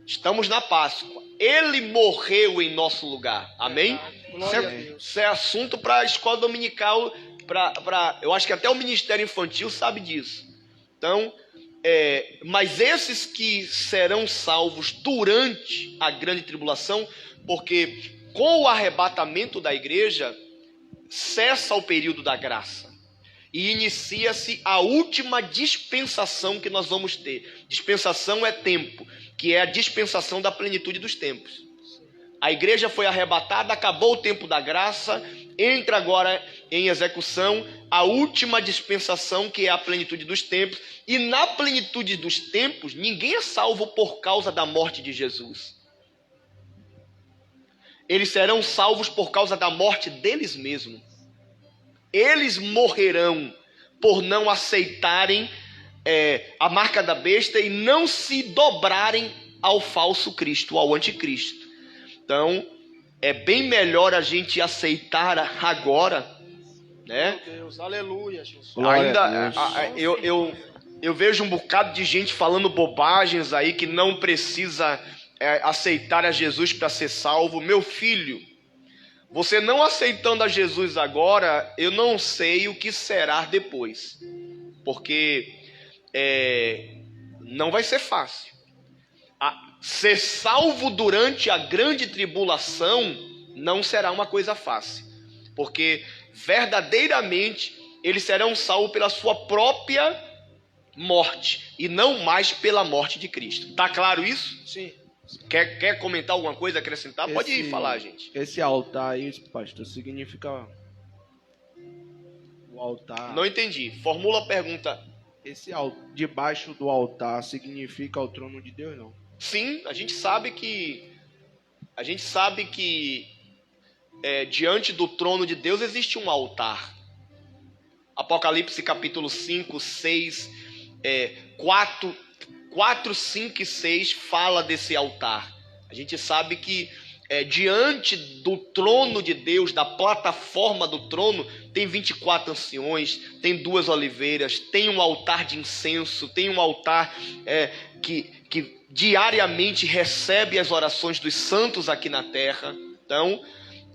Estamos na Páscoa. Ele morreu em nosso lugar. Amém? Glória a Deus. Isso é assunto para a escola dominical. Eu acho que até o Ministério Infantil sabe disso. Então, mas esses que serão salvos durante a grande tribulação, porque com o arrebatamento da igreja, cessa o período da graça. E inicia-se a última dispensação que nós vamos ter. Dispensação é tempo, que é a dispensação da plenitude dos tempos. A igreja foi arrebatada, acabou o tempo da graça, entra agora em execução a última dispensação, que é a plenitude dos tempos. E na plenitude dos tempos, ninguém é salvo por causa da morte de Jesus. Eles serão salvos por causa da morte deles mesmos. Eles morrerão por não aceitarem a marca da besta e não se dobrarem ao falso Cristo, ao anticristo. Então, é bem melhor a gente aceitar agora, né? Meu Deus, aleluia, Jesus. Glória a Deus. Eu vejo um bocado de gente falando bobagens aí que não precisa aceitar a Jesus para ser salvo. Meu filho, você não aceitando a Jesus agora, eu não sei o que será depois, porque não vai ser fácil. Ser salvo durante a grande tribulação não será uma coisa fácil, porque verdadeiramente eles serão salvos pela sua própria morte e não mais pela morte de Cristo. Tá claro isso? Sim. Quer comentar alguma coisa, acrescentar? Pode falar, gente. Esse altar aí, pastor, significa o altar. Não entendi. Formula a pergunta. Debaixo do altar significa o trono de Deus, não? Sim, a gente sabe que diante do trono de Deus existe um altar. Apocalipse capítulo 5, 6, 4, 5 e 6 fala desse altar. A gente sabe que diante do trono de Deus, da plataforma do trono, tem 24 anciões, tem 2 oliveiras, tem um altar de incenso, tem um altar que diariamente recebe as orações dos santos aqui na terra. Então,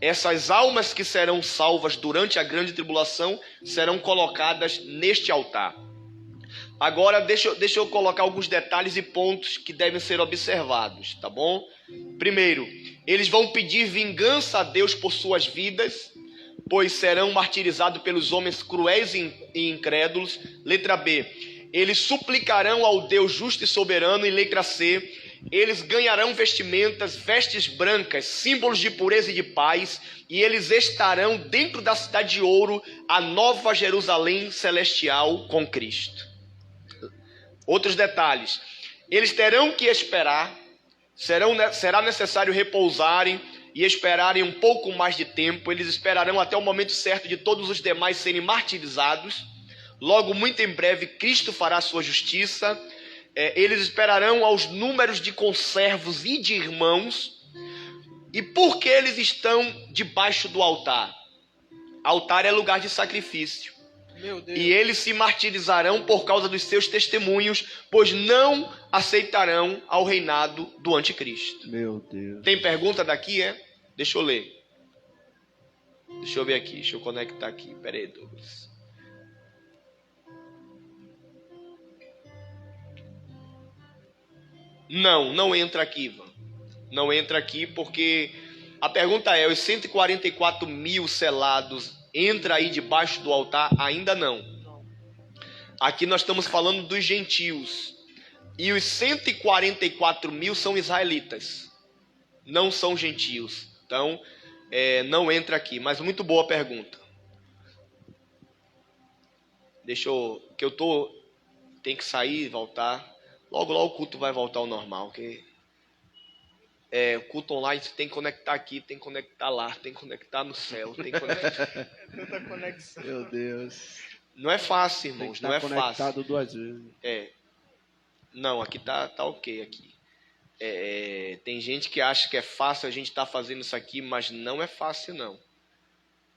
essas almas que serão salvas durante a grande tribulação serão colocadas neste altar. Agora, deixa eu colocar alguns detalhes e pontos que devem ser observados, tá bom? Primeiro, eles vão pedir vingança a Deus por suas vidas, pois serão martirizados pelos homens cruéis e incrédulos. Letra B, eles suplicarão ao Deus justo e soberano. E letra C, eles ganharão vestes brancas, símbolos de pureza e de paz, e eles estarão dentro da cidade de ouro, a nova Jerusalém celestial com Cristo. Outros detalhes, eles terão que esperar, será necessário repousarem e esperarem um pouco mais de tempo. Eles esperarão até o momento certo de todos os demais serem martirizados. Logo, muito em breve, Cristo fará sua justiça. Eles esperarão aos números de conservos e de irmãos. E por que eles estão debaixo do altar? Altar é lugar de sacrifício. Meu Deus. E eles se martirizarão por causa dos seus testemunhos, pois não aceitarão ao reinado do anticristo. Meu Deus. Tem pergunta daqui, Deixa eu ler. Deixa eu ver aqui, deixa eu conectar aqui. Pera aí, Douglas. Não entra aqui, Ivan. Não entra aqui porque a pergunta os 144 mil selados entra aí debaixo do altar? Ainda não. Aqui nós estamos falando dos gentios. E os 144 mil são israelitas. Não são gentios. Então, não entra aqui. Mas muito boa pergunta. Tem que sair e voltar. Logo o culto vai voltar ao normal. culto online, você tem que conectar aqui, tem que conectar lá, tem que conectar no céu, tem que conectar... Tanta conexão. Meu Deus. Não é fácil, Tem que irmãos, estar não é conectado fácil. 2 vezes. Não, aqui tá ok aqui. Tem gente que acha que é fácil a gente estar fazendo isso aqui, mas não é fácil, não.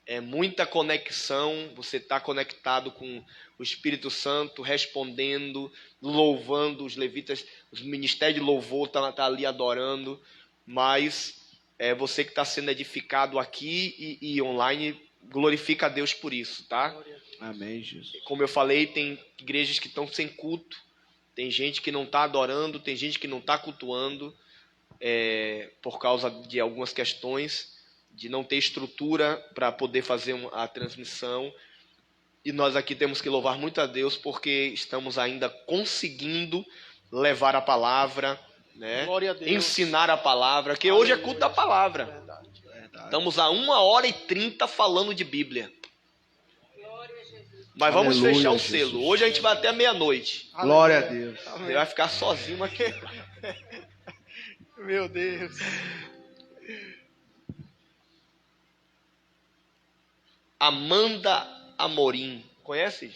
É muita conexão, você está conectado com o Espírito Santo, respondendo, louvando, os levitas, os ministérios de louvor tá ali adorando, mas você que está sendo edificado aqui e online, glorifica a Deus por isso, tá? Amém, Jesus. Como eu falei, tem igrejas que estão sem culto, tem gente que não está adorando, tem gente que não está cultuando, por causa de algumas questões, de não ter estrutura para poder fazer a transmissão. E nós aqui temos que louvar muito a Deus, porque estamos ainda conseguindo levar a palavra, né? Glória a Deus. Ensinar a palavra, que hoje é culto da palavra. Verdade. Estamos a 1h30 falando de Bíblia. Mas vamos Aleluia, fechar o Jesus. selo. Hoje a gente vai até meia-noite. Glória a Deus. Você vai ficar sozinho aqui. Meu Deus. Amanda Amorim. Conhece?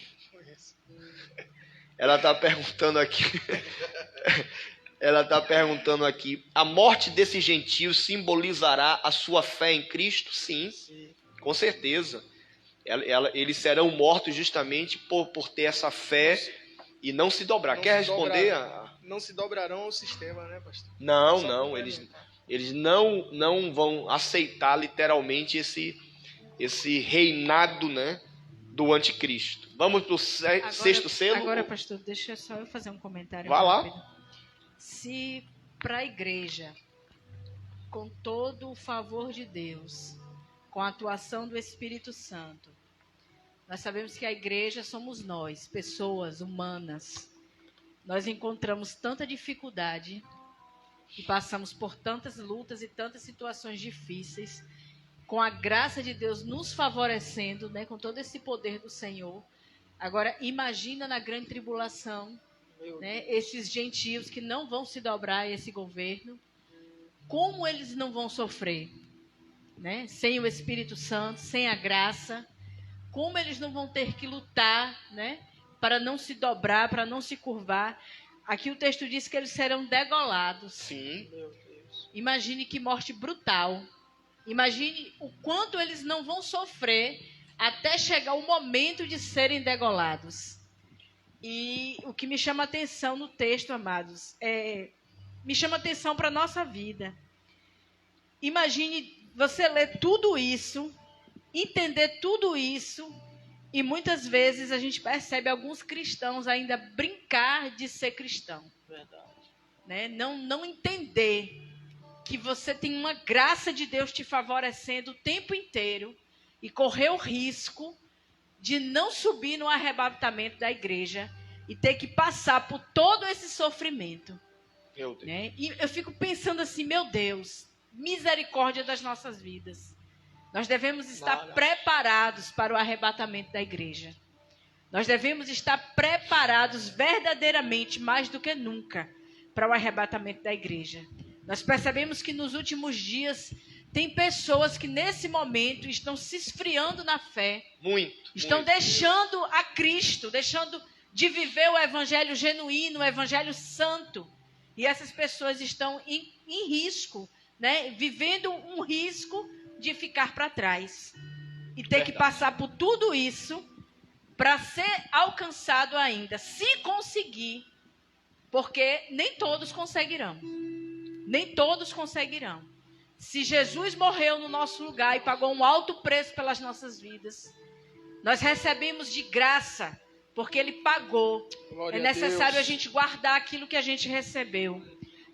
Ela está perguntando aqui. Ela está perguntando aqui. A morte desse gentio simbolizará a sua fé em Cristo? Sim, com certeza. Eles serão mortos justamente por ter essa fé e não se dobrar. Não Quer se responder? Não se dobrarão ao sistema, né, pastor? Não, Só não. complementar. Eles não vão aceitar literalmente esse reinado, né, do anticristo. Vamos para o sexto selo? Agora, pastor, deixa só eu fazer um comentário. Vá lá. rápido. Se para a igreja, com todo o favor de Deus, com a atuação do Espírito Santo, nós sabemos que a igreja somos nós, pessoas humanas. Nós encontramos tanta dificuldade e passamos por tantas lutas e tantas situações difíceis, com a graça de Deus nos favorecendo, né, com todo esse poder do Senhor. Agora, imagina na grande tribulação, né, esses gentios que não vão se dobrar a esse governo, como eles não vão sofrer, né? Sem o Espírito Santo, sem a graça, como eles não vão ter que lutar, né, para não se dobrar, para não se curvar. Aqui o texto diz que eles serão degolados. Sim. Imagine que morte brutal. Imagine o quanto eles não vão sofrer até chegar o momento de serem degolados. E o que me chama atenção no texto, amados, me chama atenção para a nossa vida. Imagine você ler tudo isso, entender tudo isso, e muitas vezes a gente percebe alguns cristãos ainda brincar de ser cristão. Verdade. Né? Não entender que você tem uma graça de Deus te favorecendo o tempo inteiro e correr o risco de não subir no arrebatamento da igreja e ter que passar por todo esse sofrimento. Meu Deus. Né? E eu fico pensando assim, meu Deus, misericórdia das nossas vidas. Nós devemos estar preparados para o arrebatamento da igreja. Nós devemos estar preparados verdadeiramente, mais do que nunca, para o arrebatamento da igreja. Nós percebemos que nos últimos dias tem pessoas que nesse momento estão se esfriando na fé. Estão deixando a Cristo, deixando de viver o evangelho genuíno, o evangelho santo. E essas pessoas estão em risco, né? Vivendo um risco de ficar para trás. E ter que passar por tudo isso para ser alcançado ainda. Se conseguir, porque nem todos conseguirão. Nem todos conseguirão. Se Jesus morreu no nosso lugar e pagou um alto preço pelas nossas vidas, nós recebemos de graça, porque Ele pagou. Glória É a necessário Deus. a gente guardar aquilo que a gente recebeu.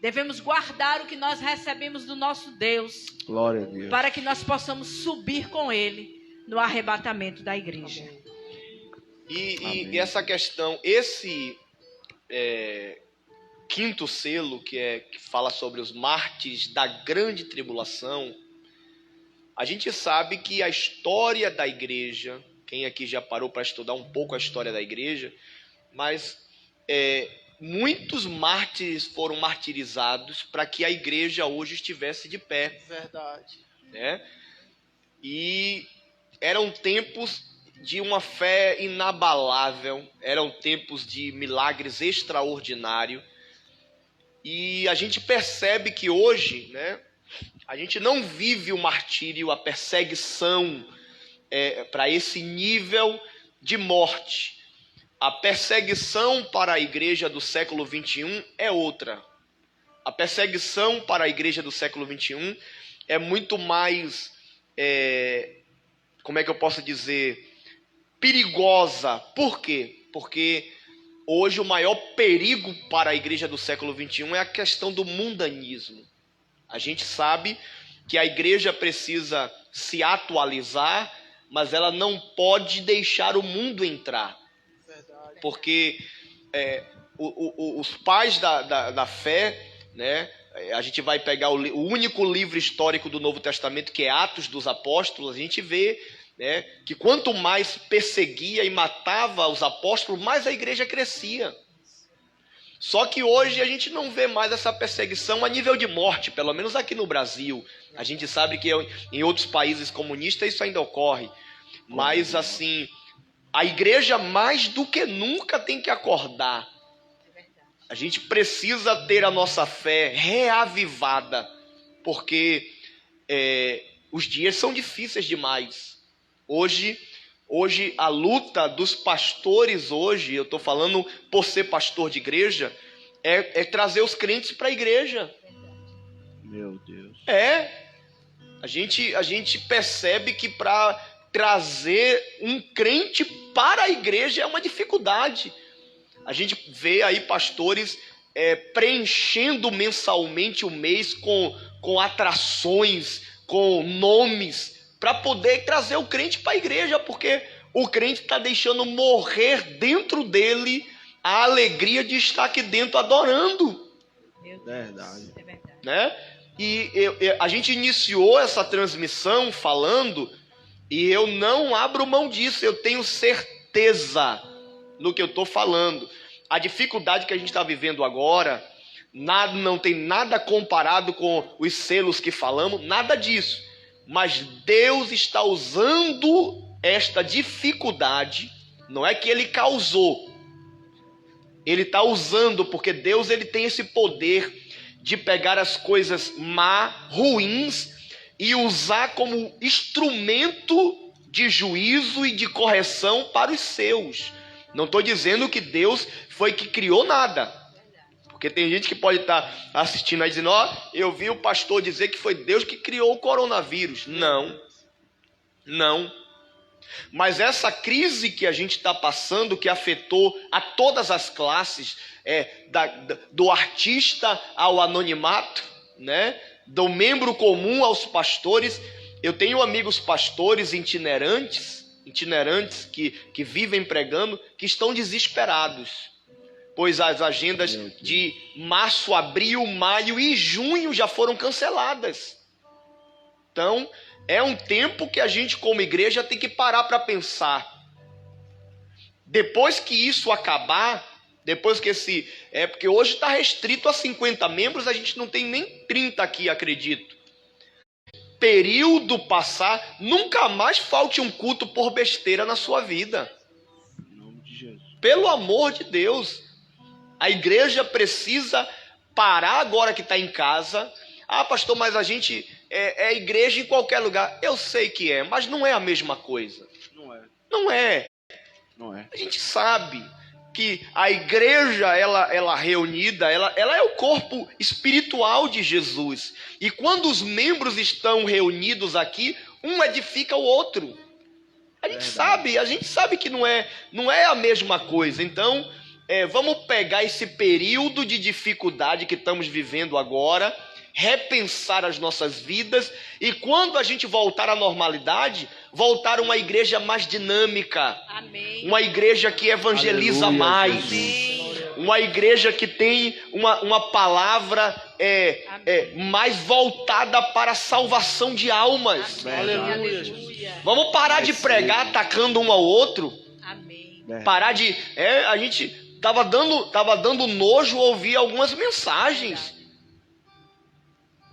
Devemos guardar o que nós recebemos do nosso Deus, Glória a Deus. para que nós possamos subir com Ele no arrebatamento da igreja. E essa questão, esse quinto selo, que fala sobre os mártires da grande tribulação, a gente sabe que a história da igreja, quem aqui já parou para estudar um pouco a história da igreja, mas muitos mártires foram martirizados para que a igreja hoje estivesse de pé, Verdade. né? E eram tempos de uma fé inabalável, eram tempos de milagres extraordinários. E a gente percebe que hoje, né, a gente não vive o martírio, a perseguição para esse nível de morte. A perseguição para a igreja do século XXI é outra. A perseguição para a igreja do século XXI é muito mais, como é que eu posso dizer, perigosa. Por quê? Porque hoje o maior perigo para a igreja do século XXI é a questão do mundanismo. A gente sabe que a igreja precisa se atualizar, mas ela não pode deixar o mundo entrar. Verdade. Porque os pais da fé, né, a gente vai pegar o único livro histórico do Novo Testamento, que é Atos dos Apóstolos, a gente vê, né, que quanto mais perseguia e matava os apóstolos, mais a igreja crescia. Só que hoje a gente não vê mais essa perseguição a nível de morte, pelo menos aqui no Brasil. A gente sabe que em outros países comunistas isso ainda ocorre. Mas assim, a igreja mais do que nunca tem que acordar. A gente precisa ter a nossa fé reavivada, porque os dias são difíceis demais. Hoje a luta dos pastores hoje, eu estou falando por ser pastor de igreja, é trazer os crentes para a igreja. Meu Deus. A gente percebe que para trazer um crente para a igreja é uma dificuldade. A gente vê aí pastores preenchendo mensalmente o mês com atrações, com nomes, para poder trazer o crente para a igreja, porque o crente está deixando morrer dentro dele a alegria de estar aqui dentro adorando. Verdade. É verdade. Né? E a gente iniciou essa transmissão falando, e eu não abro mão disso, eu tenho certeza no que eu estou falando. A dificuldade que a gente está vivendo agora, não tem nada comparado com os selos que falamos, nada disso. Mas Deus está usando esta dificuldade, não é que Ele causou, Ele está usando, porque Deus ele tem esse poder de pegar as coisas ruins, e usar como instrumento de juízo e de correção para os seus. Não estou dizendo que Deus foi que criou nada, porque tem gente que pode estar assistindo aí dizendo, eu vi o pastor dizer que foi Deus que criou o coronavírus. Não. Mas essa crise que a gente está passando, que afetou a todas as classes, do artista ao anonimato, né? Do membro comum aos pastores. Eu tenho amigos pastores itinerantes que vivem pregando, que estão desesperados, pois as agendas de março, abril, maio e junho já foram canceladas. Então, é um tempo que a gente como igreja tem que parar para pensar. Depois que isso acabar, depois que porque hoje está restrito a 50 membros, a gente não tem nem 30 aqui, acredito. Período passar, nunca mais falte um culto por besteira na sua vida. Em nome de Jesus. Pelo amor de Deus. A igreja precisa parar agora que está em casa. Pastor, mas a gente é igreja em qualquer lugar. Eu sei que mas não é a mesma coisa. Não é. A gente sabe que a igreja, ela reunida, ela é o corpo espiritual de Jesus. E quando os membros estão reunidos aqui, um edifica o outro. A gente sabe que não é a mesma coisa. Então, vamos pegar esse período de dificuldade que estamos vivendo agora, repensar as nossas vidas, e quando a gente voltar à normalidade, voltar a uma igreja mais dinâmica. Amém. Uma igreja que evangeliza Aleluia, mais. Amém. Uma igreja que tem uma palavra mais voltada para a salvação de almas. Aleluia. Vamos parar de pregar atacando um ao outro. Amém. Parar de... a gente Tava dando nojo ouvir algumas mensagens.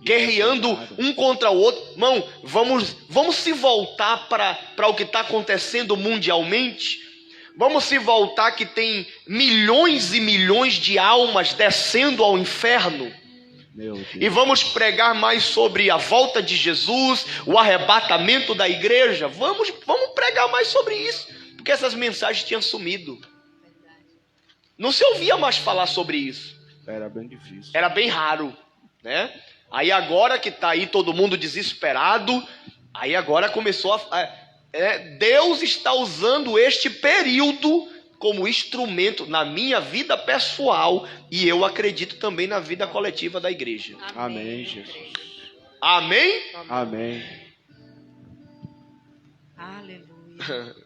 Guerreando um contra o outro. Irmão, vamos se voltar para o que está acontecendo mundialmente. Vamos se voltar que tem milhões e milhões de almas descendo ao inferno. Meu Deus. E vamos pregar mais sobre a volta de Jesus, o arrebatamento da igreja. Vamos pregar mais sobre isso. Porque essas mensagens tinham sumido. Não se ouvia mais falar sobre isso. Era bem difícil. Era bem raro, né? Aí agora que está aí todo mundo desesperado, aí agora começou Deus está usando este período como instrumento na minha vida pessoal e eu acredito também na vida coletiva da igreja. Amém, Jesus. Amém? Amém. Aleluia.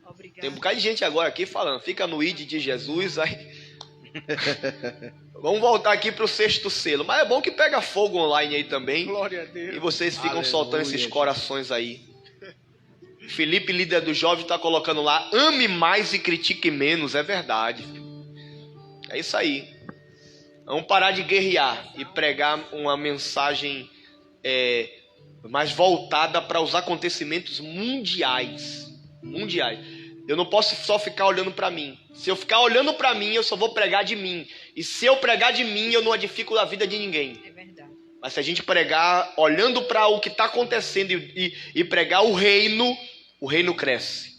Obrigado. Tem um bocado de gente agora aqui falando, fica no ID de Jesus, aí... Vamos voltar aqui para o sexto selo. Mas é bom que pega fogo online aí também. Glória a Deus. E vocês ficam Aleluia, soltando esses Jesus. corações aí. Felipe, líder do jovem, está colocando lá: ame mais e critique menos. É verdade. É isso aí. Vamos parar de guerrear e pregar uma mensagem mais voltada para os acontecimentos mundiais. Eu não posso só ficar olhando para mim. Se eu ficar olhando para mim, eu só vou pregar de mim. E se eu pregar de mim, eu não edifico a vida de ninguém. É verdade. Mas se a gente pregar olhando para o que está acontecendo e pregar o reino cresce.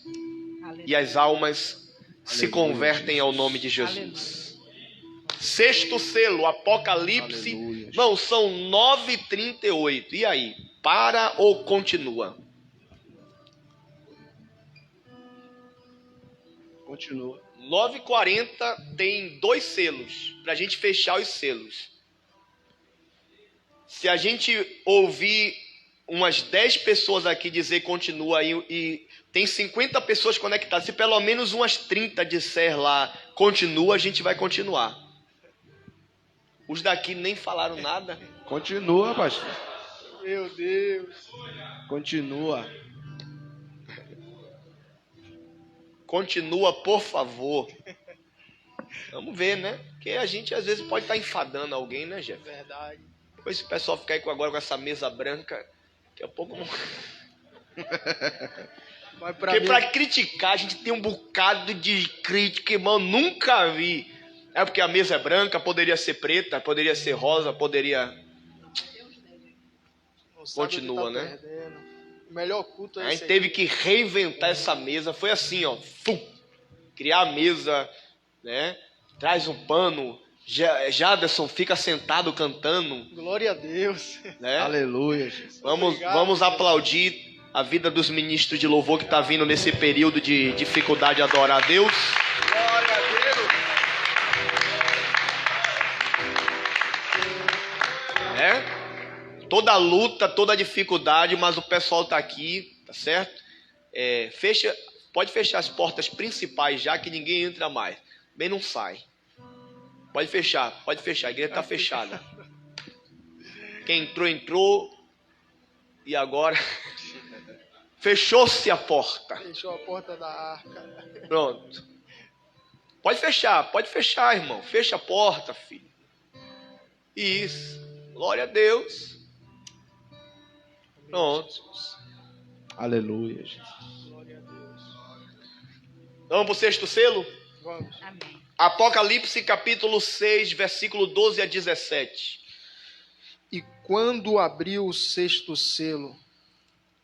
Aleluia. E as almas se Aleluia, convertem ao nome de Jesus. Sexto selo, Apocalipse. Aleluia. Não, são 9h38. E aí? Para ou continua? Continua. 9h40 tem 2 selos, para a gente fechar os selos. Se a gente ouvir umas 10 pessoas aqui dizer continua aí, e tem 50 pessoas conectadas, se pelo menos umas 30 disser lá continua, a gente vai continuar. Os daqui nem falaram nada. Continua, pastor. Meu Deus. Continua. Continua, por favor. Vamos ver, né? Porque a gente às vezes pode estar enfadando alguém, né, Jeff? Verdade. Depois se o pessoal ficar aí agora com essa mesa branca, daqui a pouco não... Mas Porque para criticar a gente tem um bocado de crítica, irmão, nunca vi. É porque a mesa é branca, poderia ser preta, poderia ser rosa, poderia... não sabe o que Continua, tá né? perdendo. O melhor culto é A esse gente aí. teve que reinventar essa mesa, foi assim, ó, criar a mesa, né? Traz um pano, Jaderson fica sentado cantando, Glória a Deus. né? Aleluia, Jesus. Vamos aplaudir a vida dos ministros de louvor que está vindo nesse período de dificuldade de adorar a Deus. Glória a Deus. Né? Toda luta, toda dificuldade, mas o pessoal está aqui, tá certo? Pode fechar as portas principais já que ninguém entra mais. Bem, não sai. Pode fechar, a igreja está fechada. Quem entrou, e agora fechou-se a porta. Fechou a porta da arca. Pronto. Pode fechar, irmão. Fecha a porta, filho. Isso. Glória a Deus. Pronto. Aleluia, Jesus. Glória a Deus. Vamos para o sexto selo? Vamos. Amém. Apocalipse capítulo 6, versículo 12 a 17. E quando abriu o sexto selo,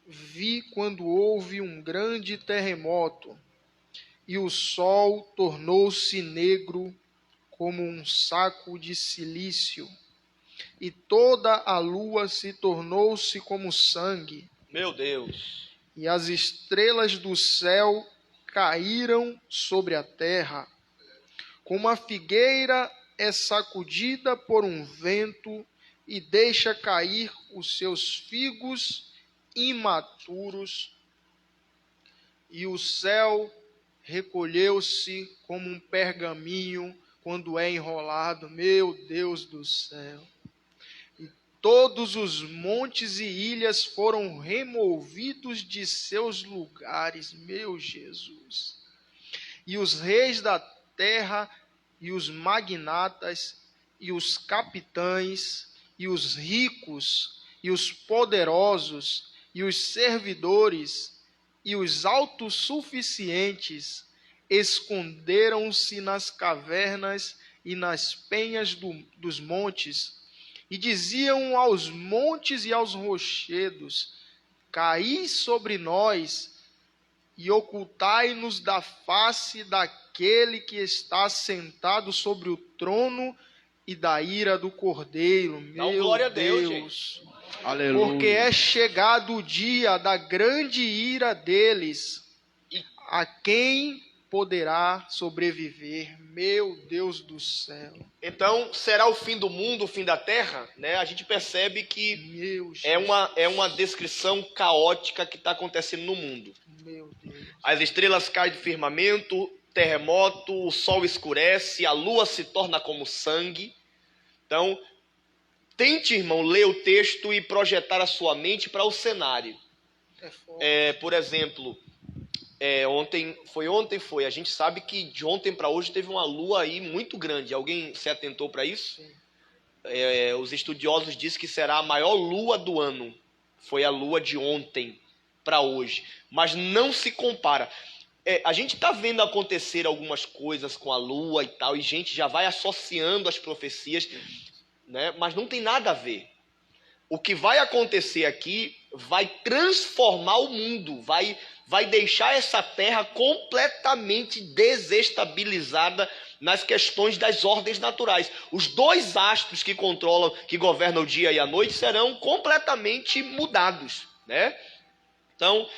vi quando houve um grande terremoto, e o sol tornou-se negro como um saco de cilício, e toda a lua se tornou-se como sangue, Meu Deus. e as estrelas do céu caíram sobre a terra, como a figueira é sacudida por um vento e deixa cair os seus figos imaturos, e o céu recolheu-se como um pergaminho quando é enrolado. Meu Deus do céu! E todos os montes e ilhas foram removidos de seus lugares, meu Jesus. e os reis da terra, e os magnatas, e os capitães, e os ricos, e os poderosos, e os servidores, e os autossuficientes esconderam-se nas cavernas e nas penhas dos montes, e diziam aos montes e aos rochedos: caí sobre nós e ocultai-nos da face daquele que está sentado sobre o trono e da ira do Cordeiro. Dá um glória a Deus, Aleluia. Porque é chegado o dia da grande ira deles. A quem poderá sobreviver? Meu Deus do céu. Então, será o fim do mundo, o fim da terra? Né? A gente percebe que Meu Jesus. é uma descrição caótica que está acontecendo no mundo. Meu Deus. As estrelas caem do firmamento, terremoto, o sol escurece, a lua se torna como sangue. Então, tente, irmão, ler o texto e projetar a sua mente para o cenário. É forte. Por exemplo, ontem. A gente sabe que de ontem para hoje teve uma lua aí muito grande. Alguém se atentou para isso? Sim. Os estudiosos dizem que será a maior lua do ano. Foi a lua de ontem para hoje. Mas não se compara. A gente está vendo acontecer algumas coisas com a lua e tal, e gente já vai associando as profecias, né? Mas não tem nada a ver. O que vai acontecer aqui vai transformar o mundo, vai deixar essa terra completamente desestabilizada nas questões das ordens naturais. Os dois astros que governam o dia e a noite serão completamente mudados, né? Então,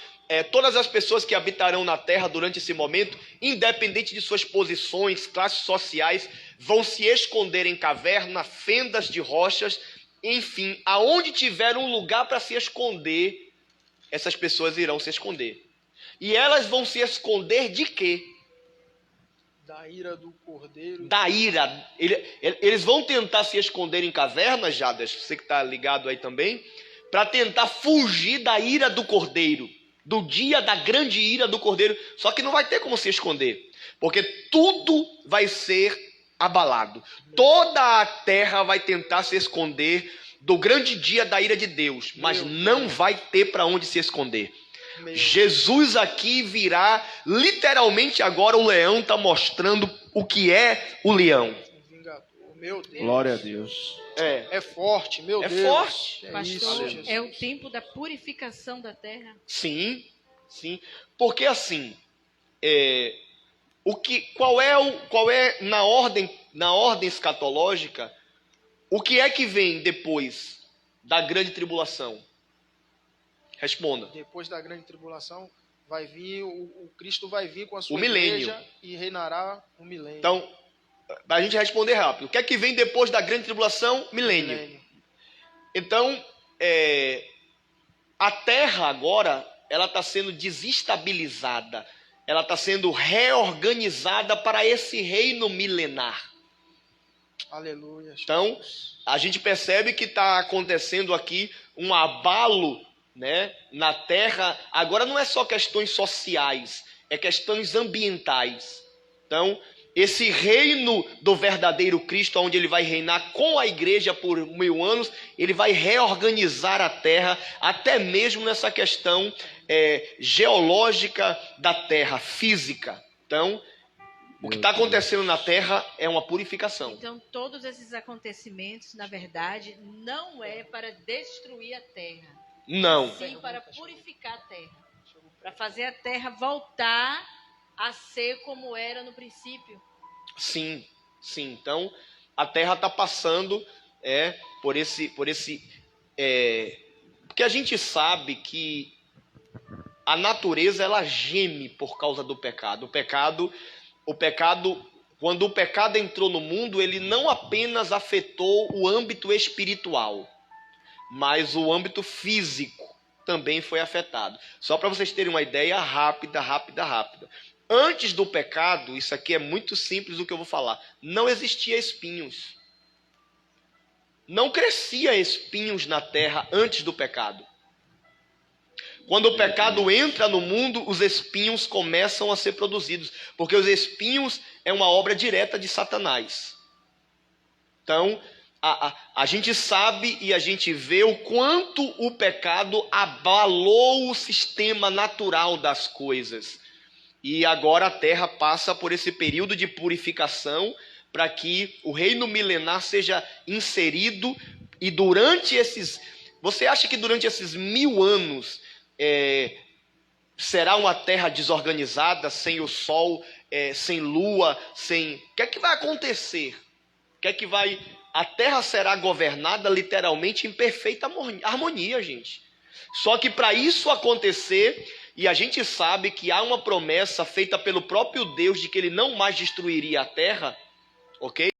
todas as pessoas que habitarão na terra durante esse momento, independente de suas posições, classes sociais, vão se esconder em cavernas, fendas de rochas, enfim, aonde tiver um lugar para se esconder, essas pessoas irão se esconder. E elas vão se esconder de quê? Da ira do Cordeiro. Da ira. Eles vão tentar se esconder em cavernas, Jadas, você que está ligado aí também, para tentar fugir da ira do Cordeiro, do dia da grande ira do Cordeiro. Só que não vai ter como se esconder, porque tudo vai ser abalado. Toda a terra vai tentar se esconder do grande dia da ira de Deus, mas não vai ter para onde se esconder. Jesus aqui virá, literalmente agora o leão está mostrando o que é o leão. Meu Deus. Glória a Deus. É forte, meu Deus. É forte. Pastor, isso, é o tempo da purificação da terra. Sim, sim. Porque assim, qual é na ordem escatológica, o que é que vem depois da grande tribulação? Responda. Depois da grande tribulação, vai vir o Cristo vai vir com a sua O milênio. igreja e reinará o milênio. Então, para a gente responder rápido, o que é que vem depois da grande tribulação? Milênio. Então, a terra agora, ela está sendo desestabilizada, ela está sendo reorganizada para esse reino milenar. Aleluia. Então, a gente percebe que está acontecendo aqui um abalo, né, na terra. Agora não é só questões sociais, é questões ambientais. Então, esse reino do verdadeiro Cristo, onde ele vai reinar com a igreja por 1000 anos, ele vai reorganizar a terra, até mesmo nessa questão geológica da terra, física. Então, o que está acontecendo na terra é uma purificação. Então, todos esses acontecimentos, na verdade, não é para destruir a terra. Não. Sim, para purificar a terra. Para fazer a terra voltar a ser como era no princípio. Sim, sim. Então, a terra está passando por esse porque a gente sabe que a natureza ela geme por causa do pecado. O pecado, quando o pecado entrou no mundo, ele não apenas afetou o âmbito espiritual, mas o âmbito físico também foi afetado. Só para vocês terem uma ideia rápida. Antes do pecado, isso aqui é muito simples o que eu vou falar, não existia espinhos. Não crescia espinhos na terra antes do pecado. Quando o pecado entra no mundo, os espinhos começam a ser produzidos, porque os espinhos é uma obra direta de Satanás. Então, a gente sabe e a gente vê o quanto o pecado abalou o sistema natural das coisas. E agora a terra passa por esse período de purificação para que o reino milenar seja inserido. E durante esses... Você acha que durante esses 1000 anos será uma terra desorganizada, sem o sol, sem lua, sem... O que é que vai acontecer? O que é que vai... A terra será governada literalmente em perfeita harmonia, gente. Só que para isso acontecer, e a gente sabe que há uma promessa feita pelo próprio Deus de que ele não mais destruiria a terra, ok?